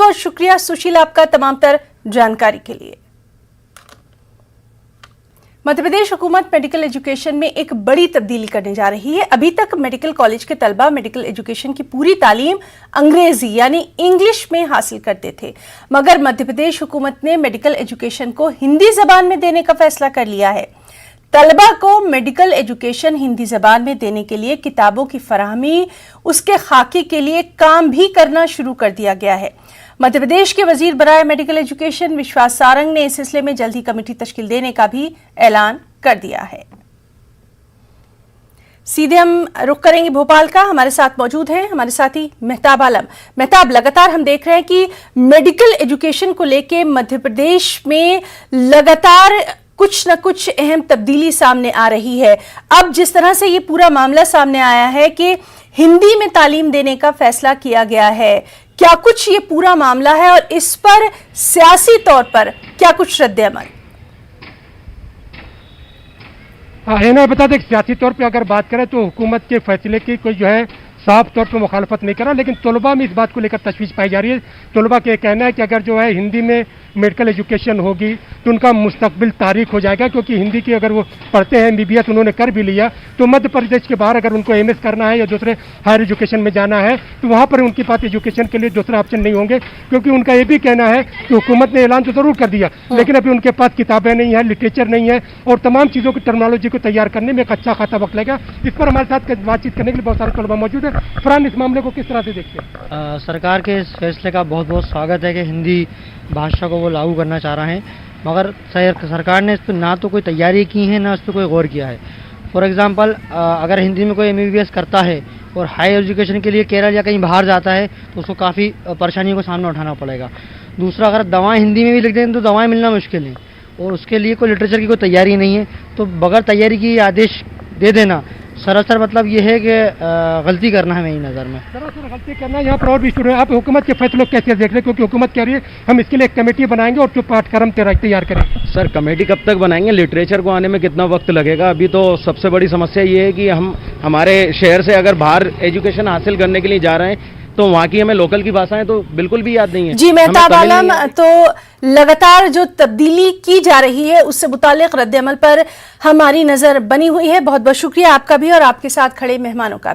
बहुत शुक्रिया सुशील आपका तमाम तर जानकारी के लिए। मध्य प्रदेश हुकूमत मेडिकल एजुकेशन में एक बड़ी तब्दीली करने जा रही है। अभी तक मेडिकल कॉलेज के तलबा मेडिकल एजुकेशन की पूरी तालीम अंग्रेजी यानी इंग्लिश में हासिल करते थे, मगर मध्य प्रदेश हुकूमत ने मेडिकल एजुकेशन को हिंदी जबान में देने का फैसला कर लिया है। तलबा को मेडिकल एजुकेशन हिंदी जबान में देने के लिए किताबों की फराहमी, उसके खाके के लिए काम भी करना शुरू कर दिया गया है। मध्य प्रदेश के वजीर बराए मेडिकल एजुकेशन विश्वास सारंग ने इस सिलसिले में जल्द ही कमेटी तश्कील देने का भी ऐलान कर दिया है। सीधे हम रुख करेंगे भोपाल का। हमारे साथ मौजूद हैं हमारे साथी मेहताब आलम। मेहताब, लगातार हम देख रहे हैं कि मेडिकल एजुकेशन को लेकर मध्य प्रदेश में लगातार कुछ न कुछ अहम तब्दीली सामने आ रही है। अब जिस तरह से ये पूरा मामला सामने आया है कि हिंदी में तालीम देने का फैसला किया गया है, क्या कुछ ये पूरा मामला है और इस पर सियासी तौर पर क्या कुछ रद्द-ए-अमल? ना बता दें, सियासी तौर पे अगर बात करें तो हुकूमत के फैसले की कोई जो है साफ तौर पर मुखालफत नहीं करा, लेकिन तलबा में इस बात को लेकर तशवीश पाई जा रही है। तलबा का कहना है कि अगर जो है हिंदी में मेडिकल एजुकेशन होगी तो उनका मुस्तकबिल तारीख हो जाएगा, क्योंकि हिंदी की अगर वो पढ़ते हैं, MBBS उन्होंने कर भी लिया, तो मध्य प्रदेश के बाहर अगर उनको MS करना है या दूसरे हायर एजुकेशन में जाना है तो वहाँ पर उनके पास एजुकेशन के लिए दूसरा ऑप्शन नहीं होंगे, क्योंकि उनका ये भी कहना है कि हुकूमत ने ऐलान तो जरूर कर दिया लेकिन अभी उनके पास किताबें नहीं है, लिटरेचर नहीं है और तमाम चीज़ों की टर्मिनोलॉजी को तैयार करने में एक अच्छा खासा वक्त लगेगा। इस पर हमारे साथ बातचीत करने के लिए बहुत सारे तलबा मौजूद है। फरहान, इस मामले को किस तरह से देखते हैं? सरकार के इस फैसले का बहुत बहुत स्वागत है कि हिंदी भाषा को वो लागू करना चाह रहे हैं, मगर सरकार ने इस पर ना तो कोई तैयारी की है ना इस पर कोई गौर किया है। फॉर एग्जांपल, अगर हिंदी में कोई MBBS करता है और हाई एजुकेशन के लिए केरल या कहीं बाहर जाता है तो उसको काफ़ी परेशानियों का सामना उठाना पड़ेगा। दूसरा, अगर दवाएं हिंदी में भी लिख दें तो दवाएं मिलना मुश्किल है और उसके लिए कोई लिटरेचर की कोई तैयारी नहीं है, तो बगैर तैयारी की आदेश दे देना सरासर मतलब ये है कि गलती करना है मेरी नज़र में। सरासर गलती करना है। यहाँ पर और भी स्टूडेंट, आप हुकूमत के फैसलों को कैसे देख रहे हैं? क्योंकि हुकूमत कह रही है हम इसके लिए एक कमेटी बनाएंगे और जो पाठ्यक्रम तैयार करेंगे। सर, कमेटी कब तक बनाएंगे? लिटरेचर को आने में कितना वक्त लगेगा? अभी तो सबसे बड़ी समस्या ये है कि हम हमारे शहर से अगर बाहर एजुकेशन हासिल करने के लिए जा रहे हैं तो वहाँ की हमें लोकल की भाषाएं तो बिल्कुल भी याद नहीं है। जी मेहताब आलम, तो लगातार जो तब्दीली की जा रही है उससे मुतालिक रद्द-ए-अमल पर हमारी नजर बनी हुई है। बहुत बहुत शुक्रिया आपका भी और आपके साथ खड़े मेहमानों का।